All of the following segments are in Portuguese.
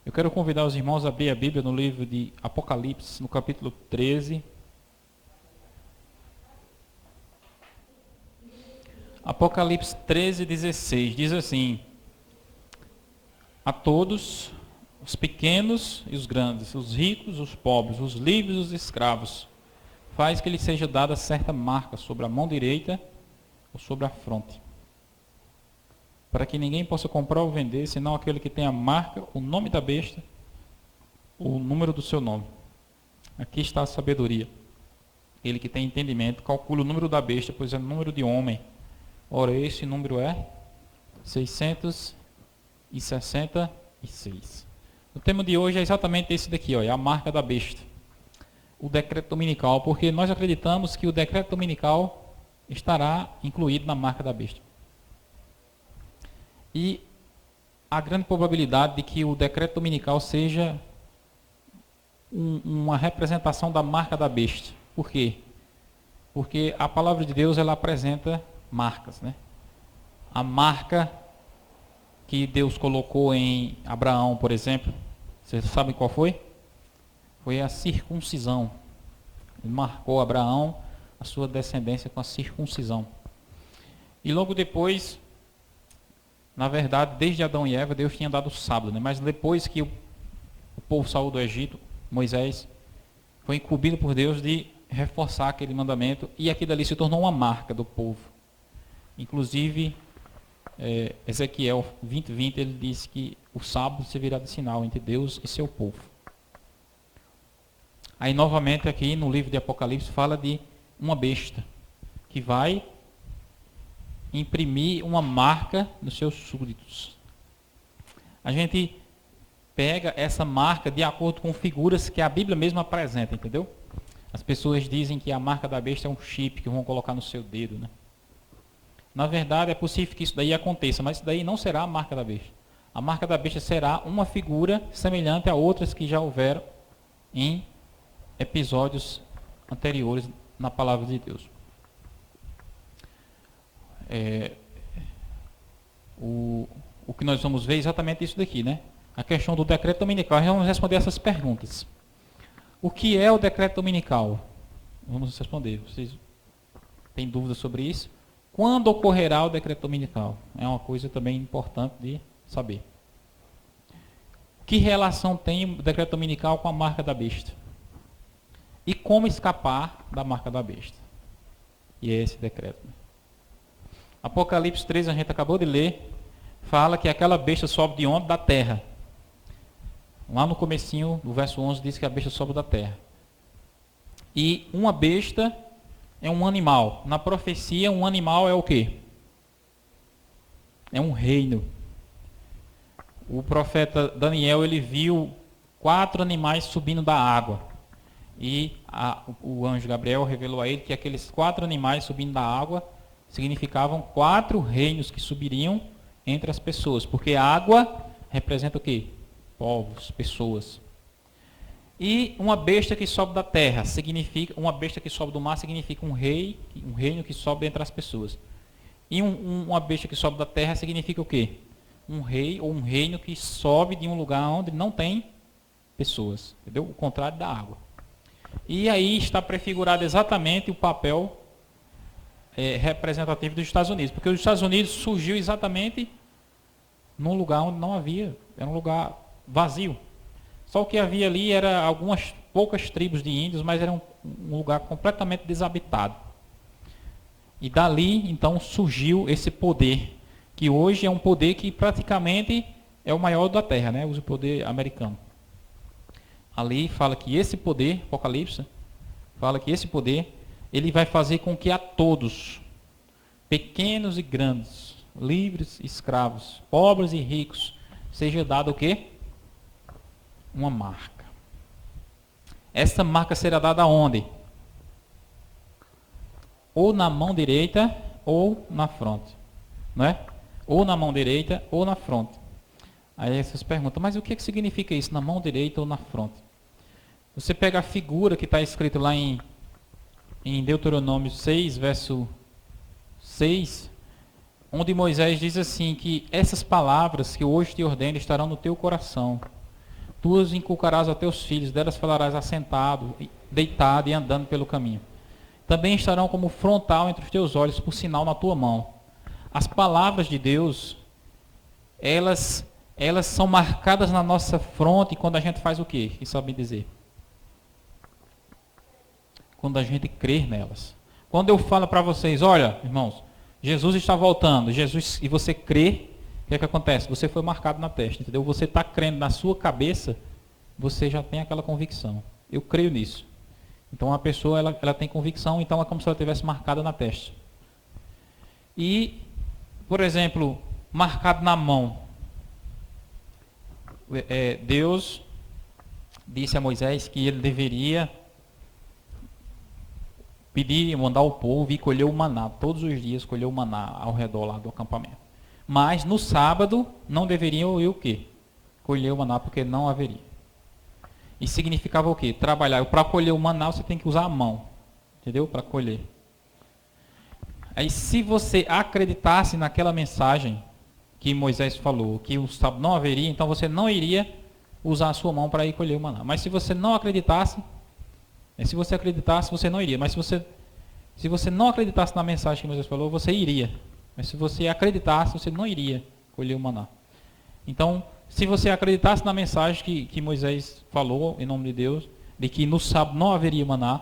Eu quero convidar os irmãos a abrir a Bíblia no livro de Apocalipse, no capítulo 13. Apocalipse 13, 16, diz assim: a todos, os pequenos e os grandes, os ricos, os pobres, os livres e os escravos, faz que lhe seja dada certa marca sobre a mão direita ou sobre a fronte, para que ninguém possa comprar ou vender, senão aquele que tem a marca, o nome da besta, o número do seu nome. Aqui está a sabedoria. Ele que tem entendimento, calcula o número da besta, pois é o número de homem. Ora, esse número é 666. O tema de hoje é exatamente esse daqui, ó, é a marca da besta. O decreto dominical, porque nós acreditamos que o decreto dominical estará incluído na marca da besta. E há grande probabilidade de que o decreto dominical seja uma representação da marca da besta. Por quê? Porque a palavra de Deus ela apresenta marcas, né? A marca que Deus colocou em Abraão, por exemplo, vocês sabem qual foi? Foi a circuncisão. Ele marcou Abraão, a sua descendência, com a circuncisão. E logo depois, na verdade, desde Adão e Eva, Deus tinha dado o sábado, né? Mas depois que o povo saiu do Egito, Moisés foi incumbido por Deus de reforçar aquele mandamento, e aquilo ali se tornou uma marca do povo. Inclusive, Ezequiel 20:20, ele diz que o sábado servirá de sinal entre Deus e seu povo. Aí, novamente, aqui no livro de Apocalipse, fala de uma besta que vai imprimir uma marca nos seus súditos. A gente pega essa marca de acordo com figuras que a Bíblia mesma apresenta, entendeu? As pessoas dizem que a marca da besta é um chip que vão colocar no seu dedo, né? Na verdade, é possível que isso daí aconteça, mas isso daí não será a marca da besta. A marca da besta será uma figura semelhante a outras que já houveram em episódios anteriores na palavra de Deus. O que nós vamos ver é exatamente isso daqui, né? A questão do decreto dominical. Vamos responder essas perguntas. O que é o decreto dominical? Vamos responder. Vocês têm dúvidas sobre isso? Quando ocorrerá o decreto dominical? É uma coisa também importante de saber. Que relação tem o decreto dominical com a marca da besta? E como escapar da marca da besta? E é esse decreto. Apocalipse 3, a gente acabou de ler, fala que aquela besta sobe de onde? Da terra. Lá no comecinho, do verso 11, diz que a besta sobe da terra. E uma besta é um animal. Na profecia, um animal é o quê? É um reino. O profeta Daniel, ele viu 4 animais subindo da água. E o anjo Gabriel revelou a ele que aqueles 4 animais subindo da água significavam 4 reinos que subiriam entre as pessoas. Porque a água representa o quê? Povos, pessoas. E uma besta que sobe da terra, uma besta que sobe do mar significa um reino que sobe entre as pessoas. E uma besta que sobe da terra significa o quê? Um rei ou um reino que sobe de um lugar onde não tem pessoas. Entendeu? O contrário da água. E aí está prefigurado exatamente o papel representativo dos Estados Unidos. Porque os Estados Unidos surgiu exatamente num lugar onde não havia, era um lugar vazio. Só o que havia ali era algumas poucas tribos de índios, mas era um lugar completamente desabitado. E dali, então, surgiu esse poder, que hoje é um poder que praticamente é o maior da Terra, né? O poder americano. Ali fala que esse poder, Apocalipse, fala que esse poder, ele vai fazer com que a todos, pequenos e grandes, livres e escravos, pobres e ricos, seja dado o quê? Uma marca. Essa marca será dada aonde? Ou na mão direita ou na fronte. Não é? Ou na mão direita ou na fronte. Aí vocês perguntam, mas o que significa isso? Na mão direita ou na fronte? Você pega a figura que está escrito lá em Deuteronômio 6, verso 6, onde Moisés diz assim, que essas palavras que hoje te ordeno estarão no teu coração. Tu os inculcarás a teus filhos, delas falarás assentado, deitado e andando pelo caminho. Também estarão como frontal entre os teus olhos, por sinal na tua mão. As palavras de Deus, elas são marcadas na nossa fronte quando a gente faz o quê? Quem sabe dizer? Quando a gente crê nelas. Quando eu falo para vocês, olha, irmãos, Jesus está voltando, Jesus, e você crê, o que é que acontece? Você foi marcado na testa, entendeu? Você está crendo na sua cabeça, você já tem aquela convicção. Eu creio nisso. Então a pessoa ela tem convicção, então é como se ela tivesse marcada na testa. E, por exemplo, marcado na mão. Deus disse a Moisés que ele deveria pedir, mandar o povo ir colher o maná, todos os dias colher o maná ao redor lá do acampamento. Mas no sábado não deveriam ir o quê? Colher o maná, porque não haveria. E significava o quê? Trabalhar. Para colher o maná você tem que usar a mão, entendeu? Para colher. Aí se você acreditasse naquela mensagem que Moisés falou, que o sábado não haveria, então você não iria usar a sua mão para ir colher o maná. Mas se você não acreditasse, se você acreditasse, você não iria. Mas se você não acreditasse na mensagem que Moisés falou, você iria. Mas se você acreditasse, você não iria colher o maná. Então, se você acreditasse na mensagem que Moisés falou, em nome de Deus, de que no sábado não haveria maná,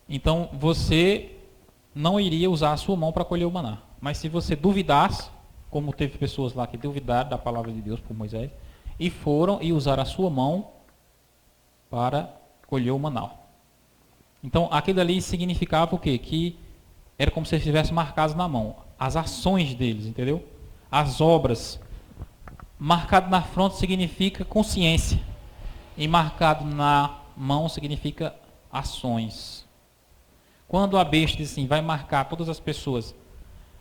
então você não iria usar a sua mão para colher o maná. Mas se você duvidasse, como teve pessoas lá que duvidaram da palavra de Deus por Moisés, e foram e usaram a sua mão para colher o maná. Então, aquilo ali significava o quê? Que era como se eles estivessem marcados na mão. As ações deles, entendeu? As obras. Marcado na fronte significa consciência. E marcado na mão significa ações. Quando a besta diz assim, vai marcar todas as pessoas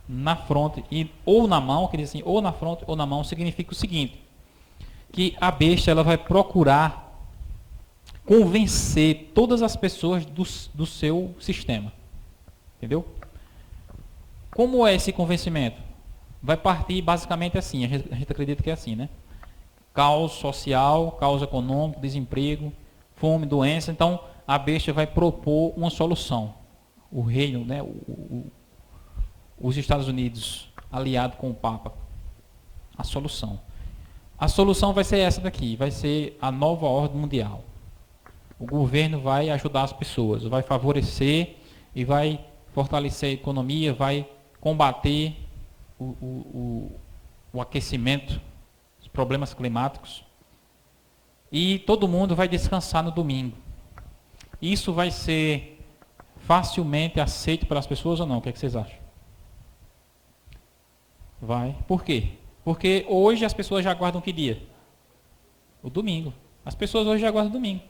na fronte ou na mão, que diz assim, ou na fronte ou na mão, significa o seguinte, que a besta ela vai procurar convencer todas as pessoas do seu sistema. Entendeu? Como é esse convencimento? Vai partir basicamente assim, a gente acredita que é assim, né? Caos social, caos econômico, desemprego, fome, doença. Então, a besta vai propor uma solução. O reino, né? Os Estados Unidos, aliado com o Papa. A solução. A solução vai ser essa daqui, vai ser a nova ordem mundial. O governo vai ajudar as pessoas, vai favorecer e vai fortalecer a economia, vai combater o aquecimento, os problemas climáticos. E todo mundo vai descansar no domingo. Isso vai ser facilmente aceito pelas pessoas ou não? O que é que vocês acham? Vai. Por quê? Porque hoje as pessoas já aguardam que dia? O domingo. As pessoas hoje já aguardam o domingo.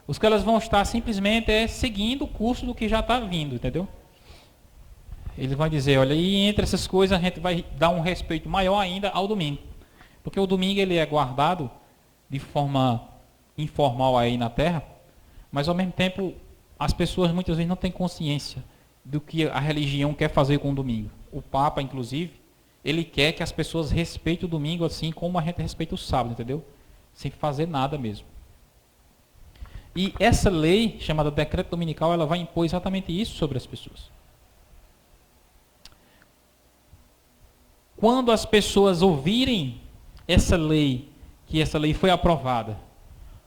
Os que elas vão estar simplesmente seguindo o curso do que já está vindo, entendeu? Ele vai dizer, olha, e entre essas coisas a gente vai dar um respeito maior ainda ao domingo. Porque o domingo ele é guardado de forma informal aí na terra, mas ao mesmo tempo as pessoas muitas vezes não têm consciência do que a religião quer fazer com o domingo. O Papa, inclusive, ele quer que as pessoas respeitem o domingo assim como a gente respeita o sábado, entendeu? Sem fazer nada mesmo. E essa lei, chamada decreto dominical, ela vai impor exatamente isso sobre as pessoas. Quando as pessoas ouvirem essa lei, que essa lei foi aprovada,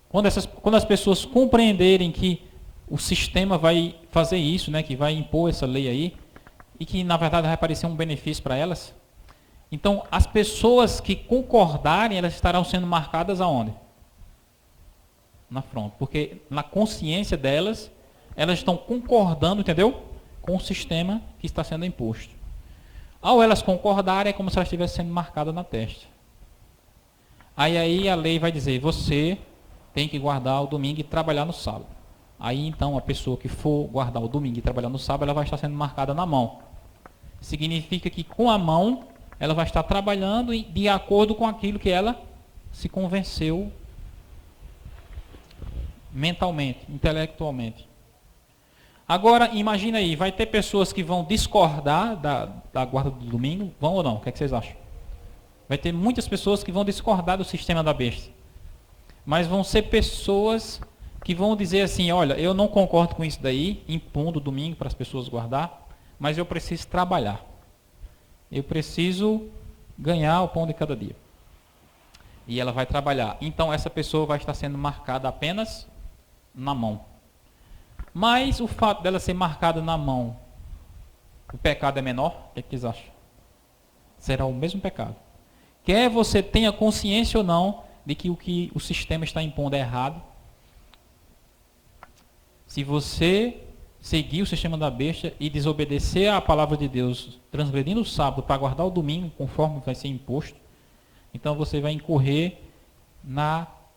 quando as pessoas compreenderem que o sistema vai fazer isso, né, que vai impor essa lei aí, e que na verdade vai parecer um benefício para elas, então as pessoas que concordarem, elas estarão sendo marcadas aonde? Na fronte, porque na consciência delas, elas estão concordando, entendeu? Com o sistema que está sendo imposto. Ao elas concordarem, é como se elas estivessem sendo marcadas na testa. Aí a lei vai dizer, você tem que guardar o domingo e trabalhar no sábado. Aí então a pessoa que for guardar o domingo e trabalhar no sábado, ela vai estar sendo marcada na mão. Significa que com a mão, ela vai estar trabalhando de acordo com aquilo que ela se convenceu mentalmente, intelectualmente. Agora, imagina aí, vai ter pessoas que vão discordar da guarda do domingo? Vão ou não? O que é que vocês acham? Vai ter muitas pessoas que vão discordar do sistema da besta. Mas vão ser pessoas que vão dizer assim, olha, eu não concordo com isso daí, impondo o domingo para as pessoas guardar, mas eu preciso trabalhar. Eu preciso ganhar o pão de cada dia. E ela vai trabalhar. Então essa pessoa vai estar sendo marcada apenas na mão. Mas o fato dela ser marcada na mão, o pecado é menor? O que vocês acham? Será o mesmo pecado. Quer você tenha consciência ou não de que o que o sistema está impondo é errado, se você seguir o sistema da besta e desobedecer à palavra de Deus, transgredindo o sábado para guardar o domingo, conforme vai ser imposto, então você vai incorrer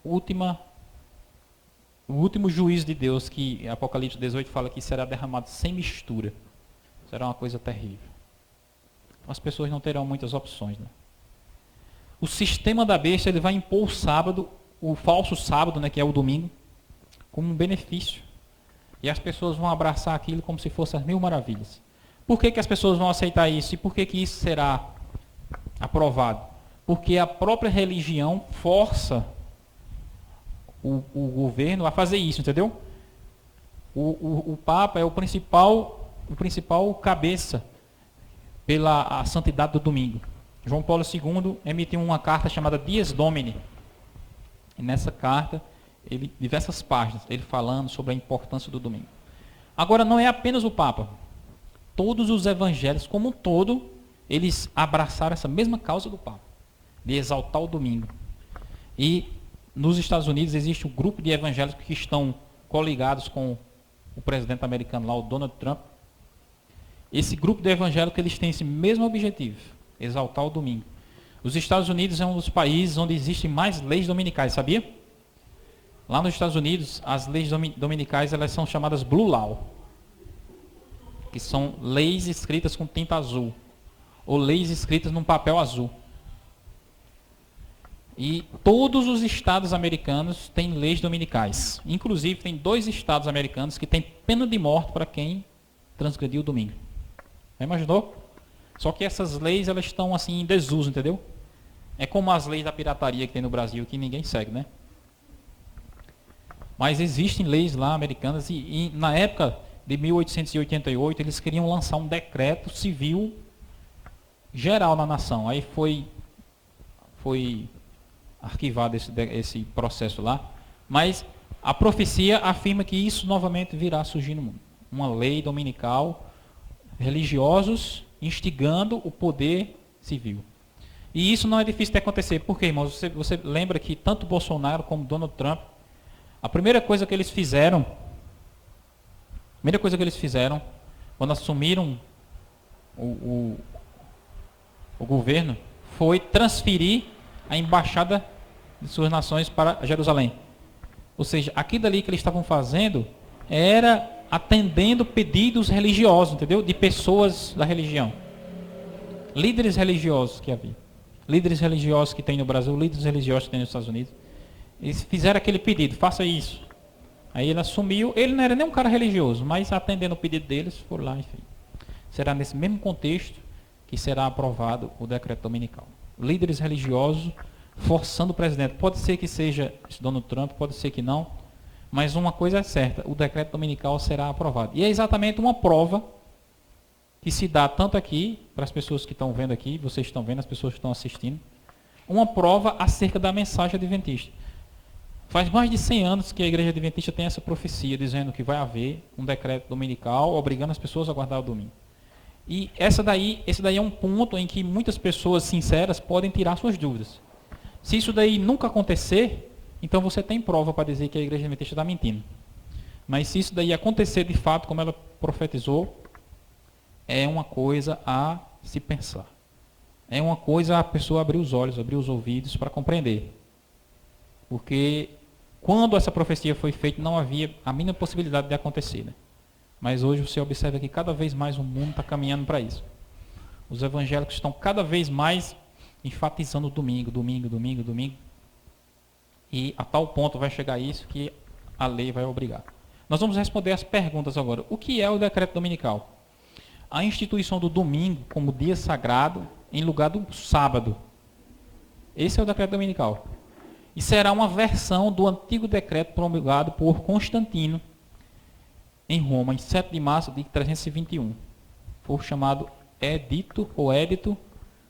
o último juízo de Deus, que Apocalipse 18 fala que será derramado sem mistura. Será uma coisa terrível. As pessoas não terão muitas opções, né? O sistema da besta, ele vai impor o sábado, o falso sábado, né, que é o domingo, como um benefício. E as pessoas vão abraçar aquilo como se fosse as mil maravilhas. Por que as pessoas vão aceitar isso? E por que isso será aprovado? Porque a própria religião força o governo a fazer isso, entendeu? O Papa é o principal cabeça pela a santidade do domingo. João Paulo II emitiu uma carta chamada Dies Domini. E nessa carta, diversas páginas, ele falando sobre a importância do domingo. Agora, não é apenas o Papa. Todos os evangelhos, como um todo, eles abraçaram essa mesma causa do Papa, de exaltar o domingo. E nos Estados Unidos existe um grupo de evangélicos que estão coligados com o presidente americano lá, o Donald Trump. Esse grupo de evangélicos, eles têm esse mesmo objetivo, exaltar o domingo. Os Estados Unidos é um dos países onde existem mais leis dominicais, sabia? Lá nos Estados Unidos, as leis dominicais, elas são chamadas Blue Law, que são leis escritas com tinta azul, ou leis escritas num papel azul. E todos os estados americanos têm leis dominicais. Inclusive, tem 2 estados americanos que têm pena de morte para quem transgrediu o domingo. Já imaginou? Só que essas leis, elas estão assim em desuso, entendeu? É como as leis da pirataria que tem no Brasil, que ninguém segue, né? Mas existem leis lá americanas e na época de 1888 eles queriam lançar um decreto civil geral na nação. Aí foi arquivado esse processo lá. Mas a profecia afirma que isso novamente virá a surgir no mundo. Uma lei dominical, religiosos instigando o poder civil. E isso não é difícil de acontecer. Por quê, irmãos? Você lembra que tanto Bolsonaro como Donald Trump, a primeira coisa que eles fizeram, quando assumiram o governo, foi transferir a embaixada de suas nações para Jerusalém. Ou seja, aquilo ali que eles estavam fazendo era atendendo pedidos religiosos, entendeu? De pessoas da religião. Líderes religiosos que havia. Líderes religiosos que tem no Brasil, líderes religiosos que tem nos Estados Unidos. Eles fizeram aquele pedido, faça isso. Aí ele assumiu, ele não era nem um cara religioso, mas atendendo o pedido deles, foram lá, enfim. Será nesse mesmo contexto que será aprovado o decreto dominical. Líderes religiosos forçando o presidente. Pode ser que seja Donald Trump, pode ser que não, mas uma coisa é certa, o decreto dominical será aprovado. E é exatamente uma prova que se dá tanto aqui, para as pessoas que estão vendo aqui, vocês estão vendo, as pessoas que estão assistindo, uma prova acerca da mensagem adventista. Faz mais de 100 anos que a igreja adventista tem essa profecia, dizendo que vai haver um decreto dominical, obrigando as pessoas a guardar o domingo. E esse daí é um ponto em que muitas pessoas sinceras podem tirar suas dúvidas. Se isso daí nunca acontecer, então você tem prova para dizer que a igreja adventista está mentindo. Mas se isso daí acontecer de fato, como ela profetizou, é uma coisa a se pensar. É uma coisa a pessoa abrir os olhos, abrir os ouvidos para compreender. Porque quando essa profecia foi feita, não havia a mínima possibilidade de acontecer, né? Mas hoje você observa que cada vez mais o mundo está caminhando para isso. Os evangélicos estão cada vez mais enfatizando o domingo. E a tal ponto vai chegar isso que a lei vai obrigar. Nós vamos responder as perguntas agora. O que é o decreto dominical? A instituição do domingo como dia sagrado em lugar do sábado. Esse é o decreto dominical. E será uma versão do antigo decreto promulgado por Constantino em Roma, em 7 de março de 321. Foi chamado Edito ou Édito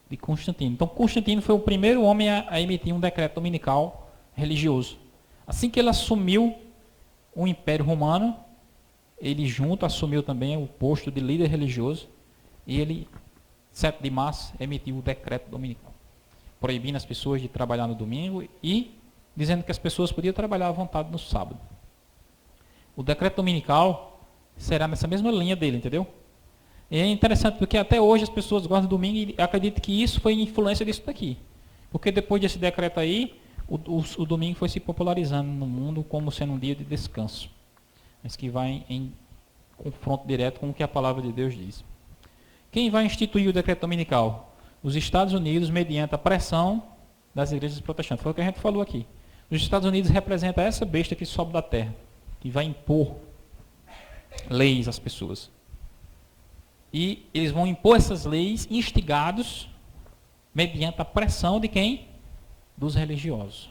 de Constantino. Então, Constantino foi o primeiro homem a emitir um decreto dominical religioso. Assim que ele assumiu o Império Romano, ele junto assumiu também o posto de líder religioso e ele, 7 de março, emitiu o decreto dominical, proibindo as pessoas de trabalhar no domingo e dizendo que as pessoas podiam trabalhar à vontade no sábado. O decreto dominical será nessa mesma linha dele, entendeu? E é interessante porque até hoje as pessoas gostam do domingo e acreditam que isso foi influência disso daqui. Porque depois desse decreto aí, o domingo foi se popularizando no mundo como sendo um dia de descanso. Mas que vai em confronto direto com o que a palavra de Deus diz. Quem vai instituir o decreto dominical? Os Estados Unidos, mediante a pressão das igrejas protestantes. Foi o que a gente falou aqui. Os Estados Unidos representam essa besta que sobe da terra, que vai impor leis às pessoas. E eles vão impor essas leis instigados mediante a pressão de quem? Dos religiosos,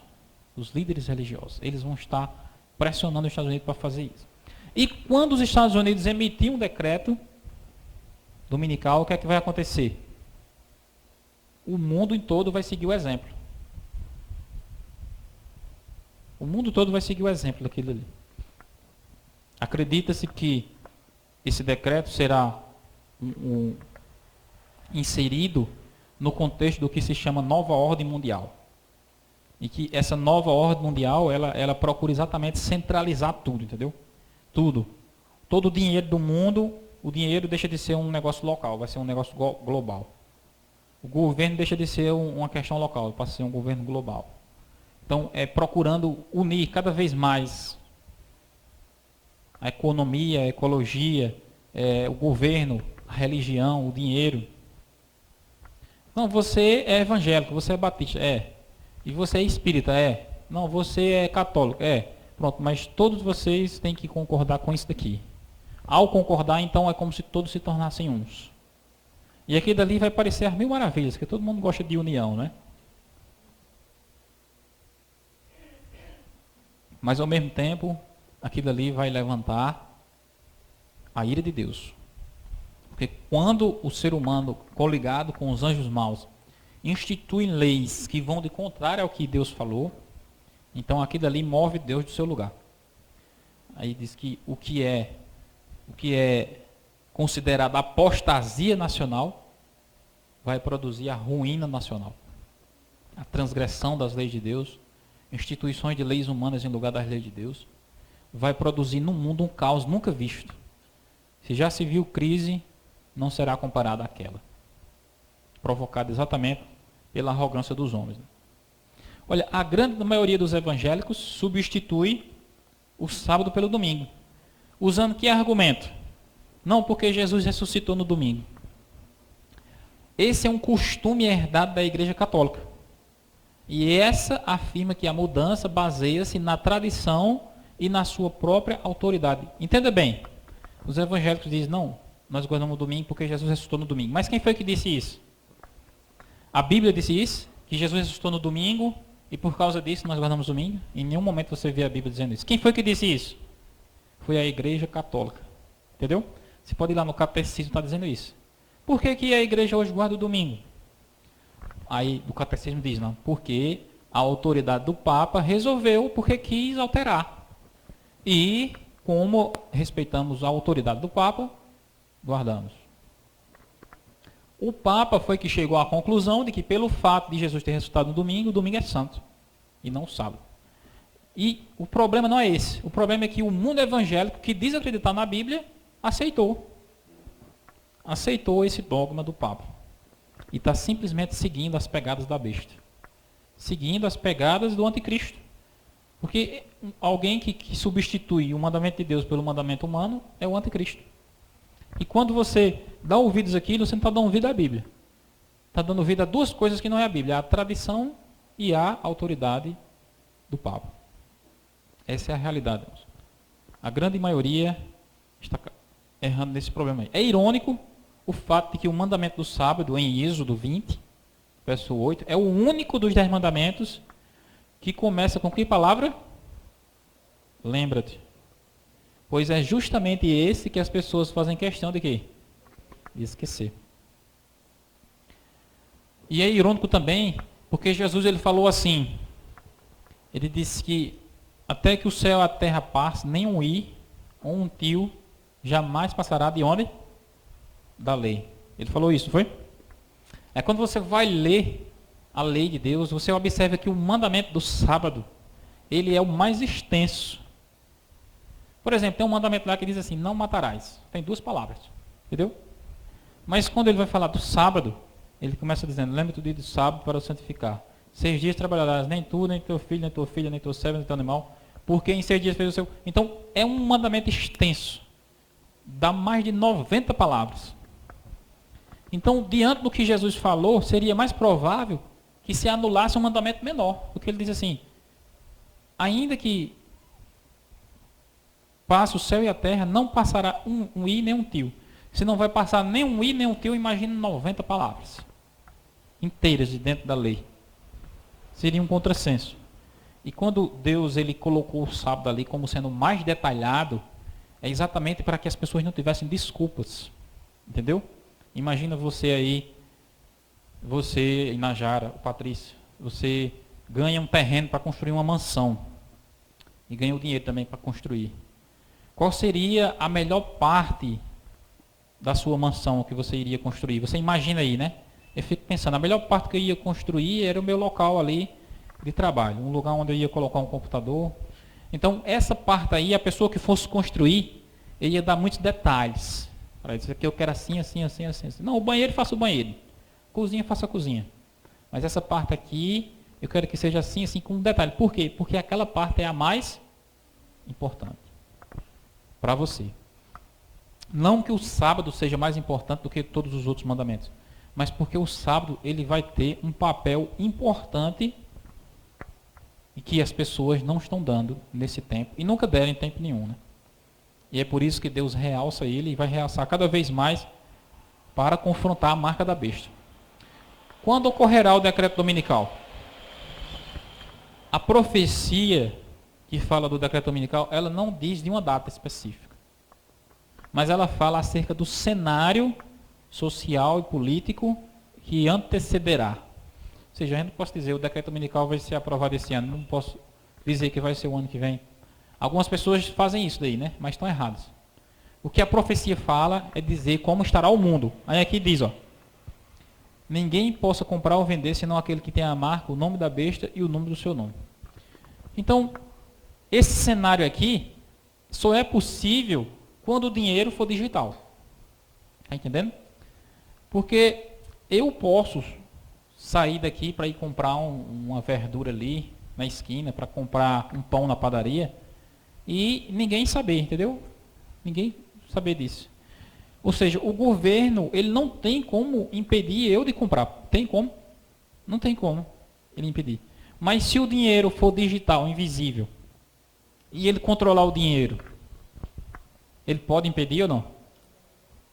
dos líderes religiosos. Eles vão estar pressionando os Estados Unidos para fazer isso. E quando os Estados Unidos emitirem um decreto dominical, o que é que vai acontecer? O mundo todo vai seguir o exemplo. O mundo todo vai seguir o exemplo daquilo ali. Acredita-se que esse decreto será inserido no contexto do que se chama nova ordem mundial. E que essa nova ordem mundial, ela procura exatamente centralizar tudo, entendeu? Tudo. Todo o dinheiro do mundo, o dinheiro deixa de ser um negócio local, vai ser um negócio global. O governo deixa de ser uma questão local, passa a ser um governo global. Então, é procurando unir cada vez mais a economia, a ecologia, o governo, a religião, o dinheiro. Não, você é evangélico, você é batista, é. E você é espírita, é. Não, você é católico, é. Pronto, mas todos vocês têm que concordar com isso daqui. Ao concordar, então, é como se todos se tornassem uns. E aqui dali vai parecer as mil maravilhas, porque todo mundo gosta de união, né? Mas ao mesmo tempo, aquilo ali vai levantar a ira de Deus. Porque quando o ser humano, coligado com os anjos maus, institui leis que vão de contrário ao que Deus falou, então aquilo ali move Deus do seu lugar. Aí diz que o que é considerado apostasia nacional vai produzir a ruína nacional. A transgressão das leis de Deus, instituições de leis humanas em lugar das leis de Deus, vai produzir no mundo um caos nunca visto. Se já se viu crise, não será comparada àquela. Provocada exatamente pela arrogância dos homens. Olha, a grande maioria dos evangélicos substitui o sábado pelo domingo. Usando que argumento? Não, porque Jesus ressuscitou no domingo. Esse é um costume herdado da Igreja Católica. E essa afirma que a mudança baseia-se na tradição e na sua própria autoridade. Entenda bem, os evangélicos dizem, não, nós guardamos o domingo porque Jesus ressuscitou no domingo. Mas quem foi que disse isso? A Bíblia disse isso, que Jesus ressuscitou no domingo e por causa disso nós guardamos o domingo? Em nenhum momento você vê a Bíblia dizendo isso. Quem foi que disse isso? Foi a Igreja Católica. Entendeu? Você pode ir lá no catecismo, está dizendo isso. Por que a igreja hoje guarda o domingo? Aí o catecismo diz, não, porque a autoridade do Papa resolveu, porque quis alterar. E, como respeitamos a autoridade do Papa, guardamos. O Papa foi que chegou à conclusão de que, pelo fato de Jesus ter ressuscitado no domingo, o domingo é santo, e não o sábado. E o problema não é esse. O problema é que o mundo evangélico, que diz acreditar na Bíblia, aceitou esse dogma do Papa. E está simplesmente seguindo as pegadas da besta. Seguindo as pegadas do anticristo. Porque alguém que substitui o mandamento de Deus pelo mandamento humano é o anticristo. E quando você dá ouvidos àquilo, você não está dando ouvido à Bíblia. Está dando ouvido a duas coisas que não é a Bíblia. A tradição e a autoridade do Papa. Essa é a realidade. A grande maioria está errando nesse problema aí. É irônico o fato de que o mandamento do sábado, em Êxodo 20, verso 8, é o único dos 10 mandamentos que começa com que palavra? Lembra-te. Pois é justamente esse que as pessoas fazem questão de quê? De esquecer. E é irônico também, porque Jesus ele falou assim, ele disse que até que o céu e a terra passe, nem um i ou um tio jamais passará de onde? Da lei. Ele falou isso, foi? É quando você vai ler a lei de Deus, você observa que o mandamento do sábado, ele é o mais extenso. Por exemplo, tem um mandamento lá que diz assim, não matarás. Tem 2 palavras, entendeu? Mas quando ele vai falar do sábado, ele começa dizendo, lembra-te do dia do sábado para o santificar. 6 dias trabalharás, nem tu, nem teu filho, nem tua filha, nem teu servo, nem teu animal, porque em 6 dias fez o seu... Então, é um mandamento extenso. Dá mais de 90 palavras. Então, diante do que Jesus falou, seria mais provável que se anulasse um mandamento menor. Porque ele diz assim, ainda que passe o céu e a terra, não passará um i nem um tio. Se não vai passar nem um i nem um tio, imagine 90 palavras inteiras de dentro da lei. Seria um contrassenso. E quando Deus ele colocou o sábado ali como sendo mais detalhado, é exatamente para que as pessoas não tivessem desculpas. Entendeu? Imagina você aí, você, Inajara, Patrícia, você ganha um terreno para construir uma mansão. E ganha o dinheiro também para construir. Qual seria a melhor parte da sua mansão que você iria construir? Você imagina aí, né? Eu fico pensando, a melhor parte que eu ia construir era o meu local ali de trabalho. Um lugar onde eu ia colocar um computador. Então, essa parte aí, a pessoa que fosse construir, ele ia dar muitos detalhes. Para dizer que eu quero assim, assim, assim, assim, assim. Não, o banheiro, faça o banheiro. Cozinha, faça a cozinha. Mas essa parte aqui, eu quero que seja assim, assim, com um detalhe. Por quê? Porque aquela parte é a mais importante para você. Não que o sábado seja mais importante do que todos os outros mandamentos, mas porque o sábado ele vai ter um papel importante e que as pessoas não estão dando nesse tempo e nunca deram em tempo nenhum, né? E é por isso que Deus realça ele e vai realçar cada vez mais para confrontar a marca da besta. Quando ocorrerá o decreto dominical? A profecia que fala do decreto dominical, ela não diz de uma data específica. Mas ela fala acerca do cenário social e político que antecederá. Ou seja, eu não posso dizer o decreto dominical vai ser aprovado esse ano, não posso dizer que vai ser o ano que vem. Algumas pessoas fazem isso daí, né? Mas estão erradas. O que a profecia fala é dizer como estará o mundo. Aí aqui diz, ó, ninguém possa comprar ou vender senão aquele que tem a marca, o nome da besta e o número do seu nome. Então, esse cenário aqui só é possível quando o dinheiro for digital. Está entendendo? Porque eu posso sair daqui para ir comprar uma verdura ali na esquina, para comprar um pão na padaria, e ninguém saber, entendeu? Ninguém saber disso. Ou seja, o governo, ele não tem como impedir eu de comprar. Tem como? Não tem como ele impedir. Mas se o dinheiro for digital, invisível, e ele controlar o dinheiro, ele pode impedir ou não?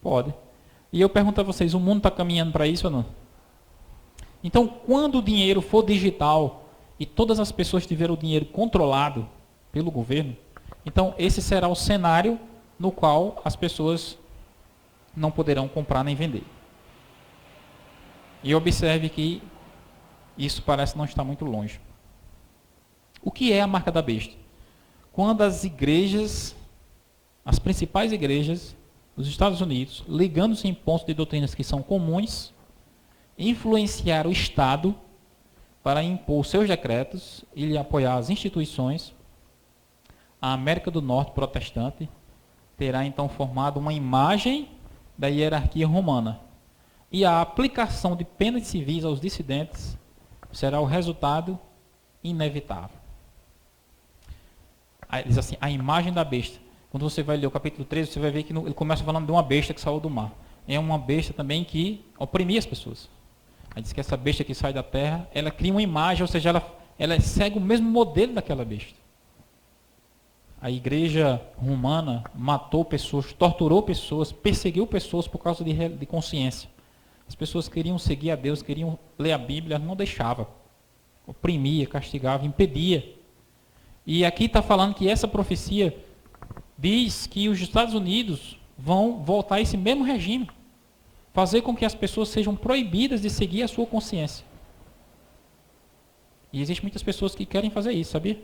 Pode. E eu pergunto a vocês, o mundo está caminhando para isso ou não? Então, quando o dinheiro for digital e todas as pessoas tiverem o dinheiro controlado pelo governo, então esse será o cenário no qual as pessoas não poderão comprar nem vender. E observe que isso parece não estar muito longe. O que é a marca da besta? Quando as igrejas, as principais igrejas dos Estados Unidos, ligando-se em pontos de doutrinas que são comuns, influenciar o Estado para impor seus decretos e apoiar as instituições, a América do Norte protestante terá então formado uma imagem da hierarquia romana. E a aplicação de penas civis aos dissidentes será o resultado inevitável. Aí, diz assim, a imagem da besta. Quando você vai ler o capítulo 13, você vai ver que ele começa falando de uma besta que saiu do mar. É uma besta também que oprimia as pessoas. Aí diz que essa besta que sai da terra, ela cria uma imagem, ou seja, ela segue o mesmo modelo daquela besta. A igreja romana matou pessoas, torturou pessoas, perseguiu pessoas por causa de consciência. As pessoas queriam seguir a Deus, queriam ler a Bíblia, não deixava. Oprimia, castigava, impedia. E aqui está falando que essa profecia diz que os Estados Unidos vão voltar a esse mesmo regime. Fazer com que as pessoas sejam proibidas de seguir a sua consciência. E existem muitas pessoas que querem fazer isso, sabia?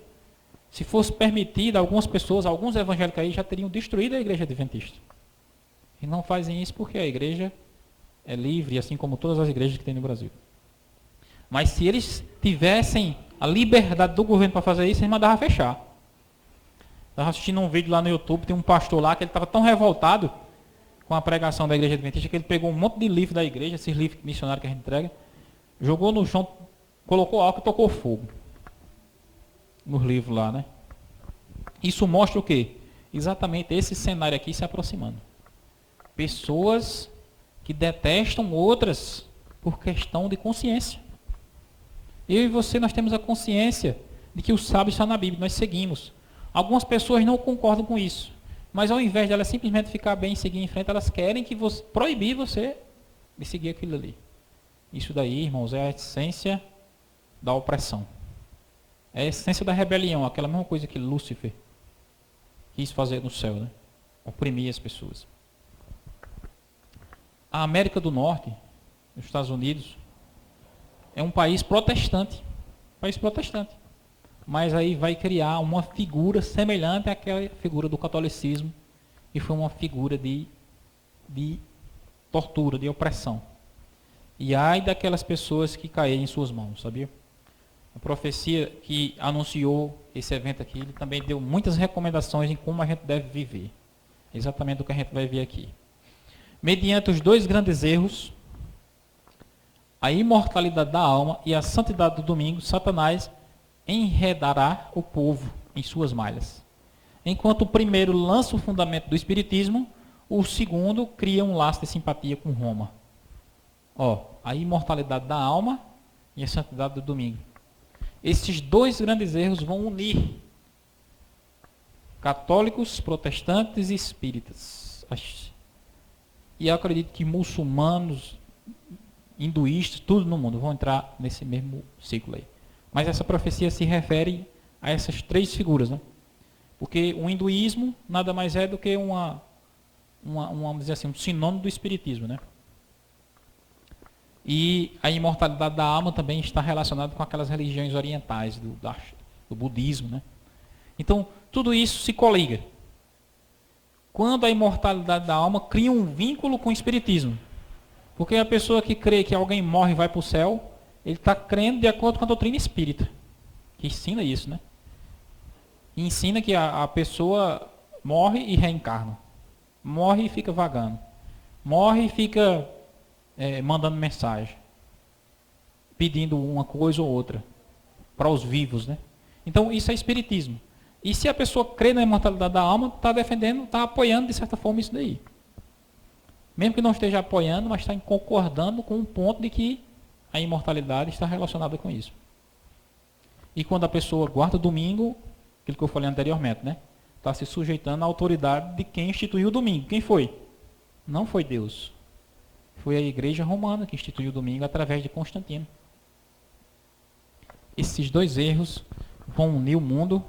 Se fosse permitido, algumas pessoas, alguns evangélicos aí já teriam destruído a igreja adventista. E não fazem isso porque a igreja é livre, assim como todas as igrejas que tem no Brasil. Mas se eles tivessem a liberdade do governo para fazer isso, eles mandavam fechar. Estava assistindo um vídeo lá no YouTube, tem um pastor lá que ele estava tão revoltado com a pregação da igreja adventista que ele pegou um monte de livro da igreja, esses livros missionários que a gente entrega, jogou no chão, colocou álcool e tocou fogo nos livros lá, né? Isso mostra o quê? Exatamente esse cenário aqui se aproximando. Pessoas que detestam outras por questão de consciência. Eu e você, nós temos a consciência de que o sábio está na Bíblia, nós seguimos. Algumas pessoas não concordam com isso, mas ao invés de elas simplesmente ficar bem e seguir em frente, elas querem que você, proibir você de seguir aquilo ali. Isso daí, irmãos, é a essência da opressão. É a essência da rebelião, aquela mesma coisa que Lúcifer quis fazer no céu, né? Oprimir as pessoas. A América do Norte, os Estados Unidos, é um país protestante. Mas aí vai criar uma figura semelhante àquela figura do catolicismo, que foi uma figura de tortura, de opressão. E ai daquelas pessoas que caírem em suas mãos, sabia? A profecia que anunciou esse evento aqui, ele também deu muitas recomendações em como a gente deve viver. Exatamente o que a gente vai ver aqui. Mediante os dois grandes erros, a imortalidade da alma e a santidade do domingo, Satanás enredará o povo em suas malhas. Enquanto o primeiro lança o fundamento do espiritismo, o segundo cria um laço de simpatia com Roma. A imortalidade da alma e a santidade do domingo. Esses dois grandes erros vão unir católicos, protestantes e espíritas. E eu acredito que muçulmanos, hinduístas, tudo no mundo vão entrar nesse mesmo ciclo aí. Mas essa profecia se refere a essas três figuras, né? Porque o hinduísmo nada mais é do que vamos dizer assim, um sinônimo do espiritismo, né? E a imortalidade da alma também está relacionada com aquelas religiões orientais do budismo, né? Então, tudo isso se coliga. Quando a imortalidade da alma cria um vínculo com o espiritismo. Porque a pessoa que crê que alguém morre e vai para o céu, ele está crendo de acordo com a doutrina espírita, que ensina isso, né? E ensina que a pessoa morre e reencarna. Morre e fica vagando. Morre e fica mandando mensagem. Pedindo uma coisa ou outra. Para os vivos, né? Então isso é espiritismo. E se a pessoa crê na imortalidade da alma, está defendendo, está apoiando de certa forma isso daí. Mesmo que não esteja apoiando, mas está concordando com o ponto de que a imortalidade está relacionada com isso. E quando a pessoa guarda o domingo, aquilo que eu falei anteriormente, né? Está se sujeitando à autoridade de quem instituiu o domingo. Quem foi? Não foi Deus. Foi a igreja romana que instituiu o domingo através de Constantino. Esses dois erros vão unir o mundo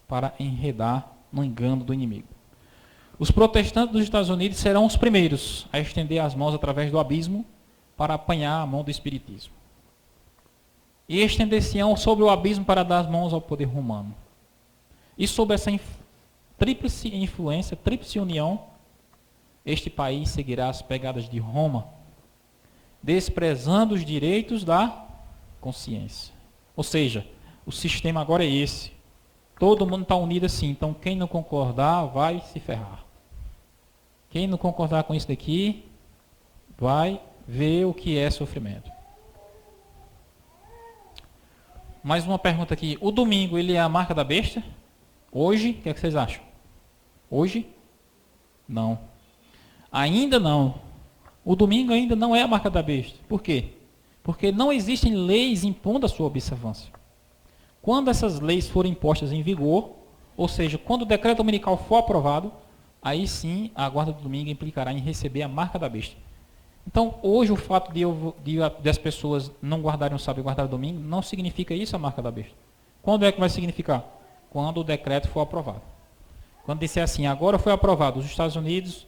para enredar no engano do inimigo. Os protestantes dos Estados Unidos serão os primeiros a estender as mãos através do abismo para apanhar a mão do espiritismo. E estender-se-ão sobre o abismo para dar as mãos ao poder romano. E sob essa tríplice influência, tríplice união, este país seguirá as pegadas de Roma, desprezando os direitos da consciência. Ou seja, o sistema agora é esse. Todo mundo está unido assim, então quem não concordar vai se ferrar. Quem não concordar com isso daqui, vai ver o que é sofrimento. Mais uma pergunta aqui. O domingo, ele é a marca da besta? Hoje, o que é que vocês acham? Hoje? Não. Ainda não. O domingo ainda não é a marca da besta. Por quê? Porque não existem leis impondo a sua observância. Quando essas leis forem postas em vigor, ou seja, quando o decreto dominical for aprovado, aí sim a guarda do domingo implicará em receber a marca da besta. Então, hoje, o fato de as pessoas não guardarem o sábado e guardarem o domingo, não significa isso a marca da besta. Quando é que vai significar? Quando o decreto for aprovado. Quando disser assim, agora foi aprovado, os Estados Unidos,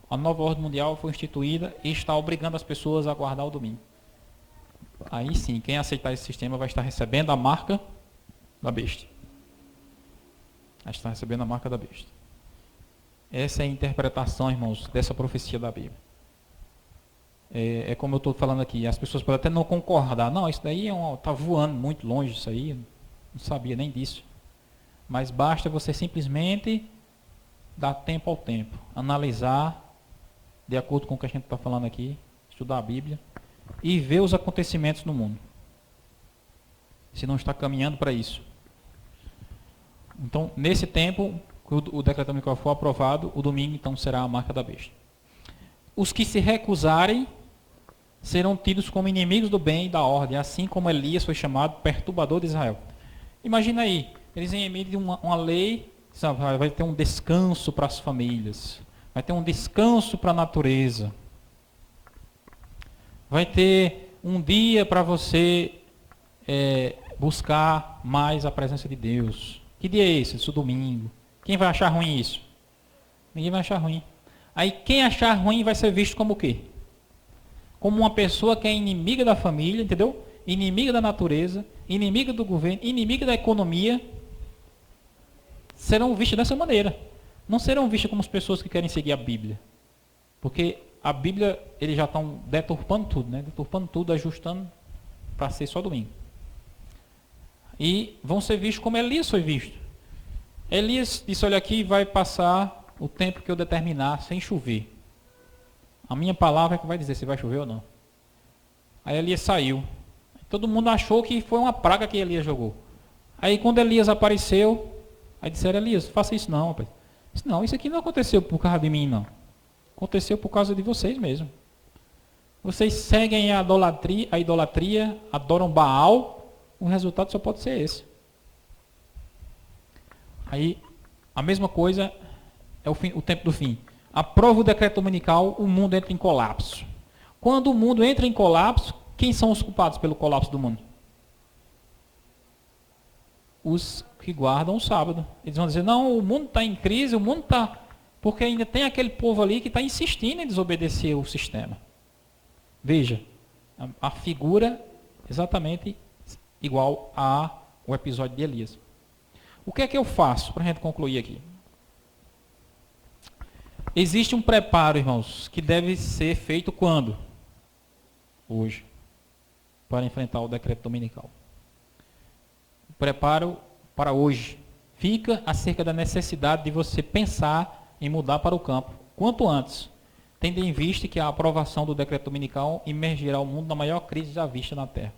a nova ordem mundial foi instituída e está obrigando as pessoas a guardar o domingo. Aí sim, quem aceitar esse sistema vai estar recebendo a marca da besta. Vai estar recebendo a marca da besta. Essa é a interpretação, irmãos, dessa profecia da Bíblia. É como eu estou falando aqui, as pessoas podem até não concordar. Não, isso daí está voando muito longe, isso aí, não sabia nem disso. Mas basta você simplesmente dar tempo ao tempo, analisar, de acordo com o que a gente está falando aqui, estudar a Bíblia, e ver os acontecimentos no mundo. Se não está caminhando para isso. Então, nesse tempo, o decreto dominical for aprovado, o domingo então será a marca da besta. Os que se recusarem serão tidos como inimigos do bem e da ordem, assim como Elias foi chamado perturbador de Israel. Imagina aí, eles emitem uma lei, sabe, vai ter um descanso para as famílias, vai ter um descanso para a natureza, vai ter um dia para você buscar mais a presença de Deus. Que dia é esse? Isso é domingo. Quem vai achar ruim isso? Ninguém vai achar ruim. Aí quem achar ruim vai ser visto como o quê? Como uma pessoa que é inimiga da família, entendeu? Inimiga da natureza, inimiga do governo, inimiga da economia. Serão vistos dessa maneira. Não serão vistos como as pessoas que querem seguir a Bíblia. Porque a Bíblia, eles já estão deturpando tudo, né? Deturpando tudo, ajustando para ser só domingo. E vão ser vistos como Elias foi visto. Elias disse, olha aqui, vai passar o tempo que eu determinar sem chover. A minha palavra é que vai dizer se vai chover ou não. Aí Elias saiu. Todo mundo achou que foi uma praga que Elias jogou. Aí quando Elias apareceu, aí disseram, Elias, faça isso não, rapaz. Disse, não, isso aqui não aconteceu por causa de mim, não. Aconteceu por causa de vocês mesmo. Vocês seguem a idolatria, adoram Baal, o resultado só pode ser esse. Aí, a mesma coisa é o tempo do fim. Aprova o decreto dominical, o mundo entra em colapso. Quando o mundo entra em colapso, quem são os culpados pelo colapso do mundo? Os que guardam o sábado. Eles vão dizer, não, o mundo está em crise, o mundo está... Porque ainda tem aquele povo ali que está insistindo em desobedecer o sistema. Veja, a figura exatamente igual ao episódio de Elias. O que é que eu faço para a gente concluir aqui? Existe um preparo, irmãos, que deve ser feito quando? Hoje. Para enfrentar o decreto dominical. O preparo para hoje fica acerca da necessidade de você pensar em mudar para o campo quanto antes, tendo em vista que a aprovação do decreto dominical imergirá o mundo na maior crise já vista na Terra.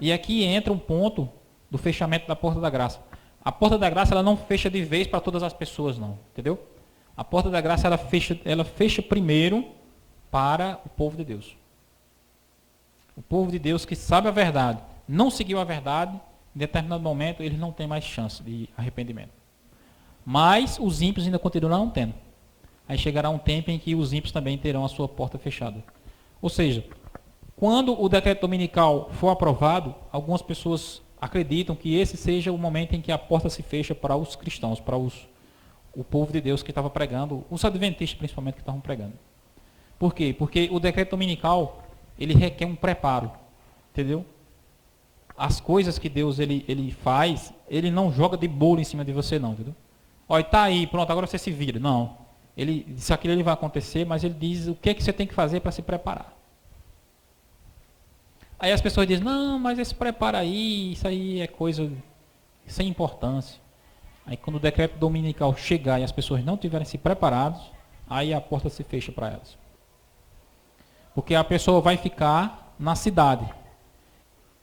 E aqui entra um ponto do fechamento da porta da graça. A porta da graça ela não fecha de vez para todas as pessoas, não, entendeu? A porta da graça ela fecha primeiro para o povo de Deus. O povo de Deus que sabe a verdade, não seguiu a verdade, em determinado momento ele não tem mais chance de arrependimento. Mas os ímpios ainda continuarão tendo. Aí chegará um tempo em que os ímpios também terão a sua porta fechada. Ou seja, quando o decreto dominical for aprovado, algumas pessoas acreditam que esse seja o momento em que a porta se fecha para os cristãos, para o povo de Deus que estava pregando, os adventistas principalmente que estavam pregando. Por quê? Porque o decreto dominical, ele requer um preparo, entendeu? As coisas que Deus ele faz, ele não joga de bolo em cima de você não, entendeu? Olha, está aí, pronto, agora você se vira. Não. Ele diz aquilo ele vai acontecer, mas ele diz o que é que você tem que fazer para se preparar. Aí as pessoas dizem, não, mas esse prepara aí, isso aí é coisa sem importância. Aí quando o decreto dominical chegar e as pessoas não tiverem se preparados, aí a porta se fecha para elas. Porque a pessoa vai ficar na cidade.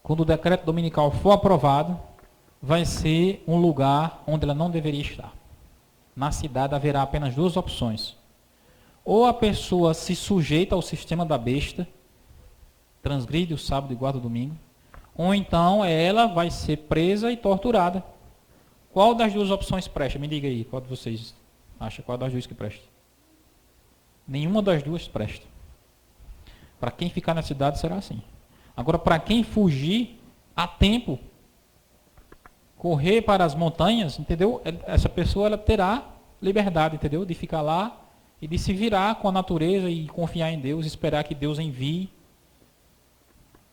Quando o decreto dominical for aprovado, vai ser um lugar onde ela não deveria estar. Na cidade haverá apenas duas opções. Ou a pessoa se sujeita ao sistema da besta, transgride o sábado e guarda o domingo, ou então ela vai ser presa e torturada. Qual das duas opções presta? Me diga aí, qual de vocês acha? Qual das duas que presta? Nenhuma das duas presta. Para quem ficar na cidade será assim. Agora, para quem fugir, há tempo. Correr para as montanhas, entendeu? Essa pessoa ela terá liberdade, entendeu? De ficar lá e de se virar com a natureza e confiar em Deus, esperar que Deus envie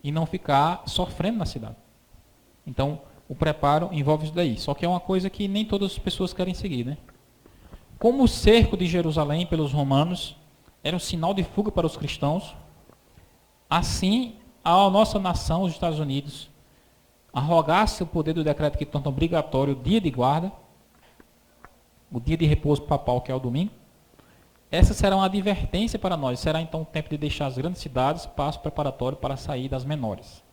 e não ficar sofrendo na cidade. Então, o preparo envolve isso daí. Só que é uma coisa que nem todas as pessoas querem seguir, né? Como o cerco de Jerusalém pelos romanos era um sinal de fuga para os cristãos, assim a nossa nação, os Estados Unidos, arrogasse o poder do decreto que torna obrigatório o dia de guarda, o dia de repouso papal, que é o domingo. Essa será uma advertência para nós. Será então o tempo de deixar as grandes cidades, passo preparatório para sair das menores,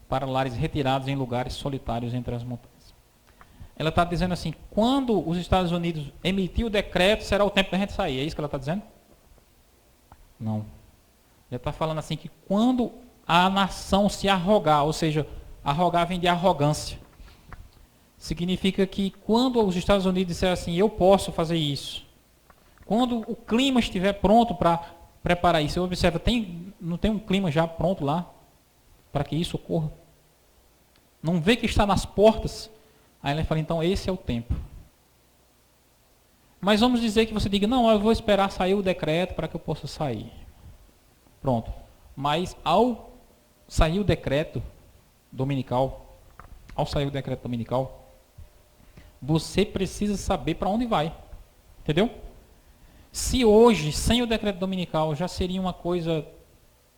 para lares retirados em lugares solitários entre as montanhas. Ela está dizendo assim, quando os Estados Unidos emitir o decreto, será o tempo da gente sair. É isso que ela está dizendo? Não. Ela está falando assim que quando a nação se arrogar, ou seja, arrogar vem de arrogância. Significa que quando os Estados Unidos disserem assim, eu posso fazer isso. Quando o clima estiver pronto para preparar isso. Você observa, não tem um clima já pronto lá para que isso ocorra? Não vê que está nas portas? Aí ela fala, então esse é o tempo. Mas vamos dizer que você diga, não, eu vou esperar sair o decreto para que eu possa sair. Pronto. Mas ao sair o decreto dominical, você precisa saber para onde vai. Entendeu? Se hoje, sem o decreto dominical, já seria uma coisa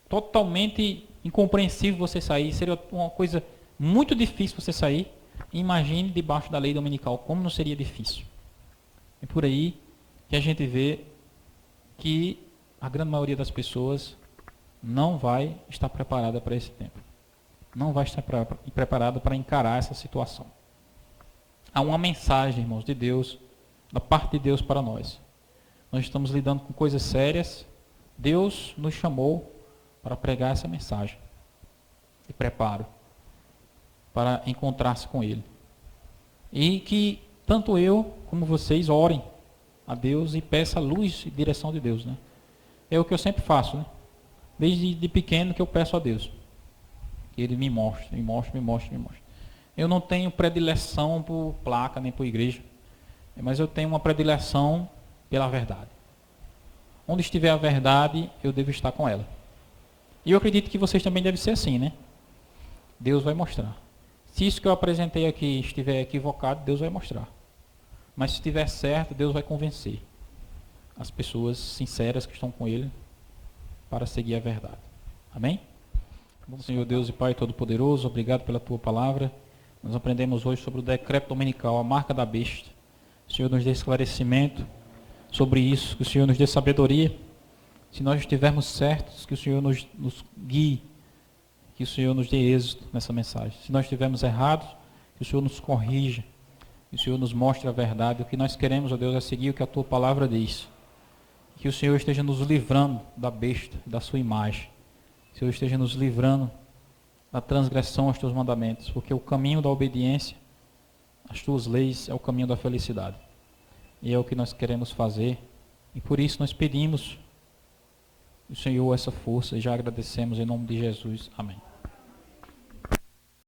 totalmente incompreensível você sair, seria uma coisa muito difícil você sair, imagine debaixo da lei dominical, como não seria difícil. É por aí que a gente vê que a grande maioria das pessoas não vai estar preparada para esse tempo. Não vai estar preparada para encarar essa situação. Há uma mensagem, irmãos, de Deus, da parte de Deus para nós. Nós estamos lidando com coisas sérias. Deus nos chamou para pregar essa mensagem de preparo, para encontrar-se com Ele. E que tanto eu como vocês orem a Deus e peçam a luz e direção de Deus. Né? É o que eu sempre faço, né? Desde de pequeno que eu peço a Deus. Que Ele me mostre. Eu não tenho predileção por placa nem por igreja, mas eu tenho uma predileção pela verdade. Onde estiver a verdade, eu devo estar com ela. E eu acredito que vocês também devem ser assim, né? Deus vai mostrar. Se isso que eu apresentei aqui estiver equivocado, Deus vai mostrar. Mas se estiver certo, Deus vai convencer as pessoas sinceras que estão com Ele para seguir a verdade. Amém? Senhor Deus e Pai Todo-Poderoso, obrigado pela Tua palavra. Nós aprendemos hoje sobre o decreto dominical, a marca da besta. O Senhor nos dê esclarecimento sobre isso, que o Senhor nos dê sabedoria. Se nós estivermos certos, que o Senhor nos guie, que o Senhor nos dê êxito nessa mensagem. Se nós estivermos errados, que o Senhor nos corrija, que o Senhor nos mostre a verdade. O que nós queremos, ó Deus, é seguir o que a Tua palavra diz. Que o Senhor esteja nos livrando da besta, da sua imagem. Que o Senhor esteja nos livrando da transgressão aos Teus mandamentos, porque o caminho da obediência às Tuas leis é o caminho da felicidade. E é o que nós queremos fazer. E por isso nós pedimos ao Senhor essa força e já agradecemos em nome de Jesus. Amém.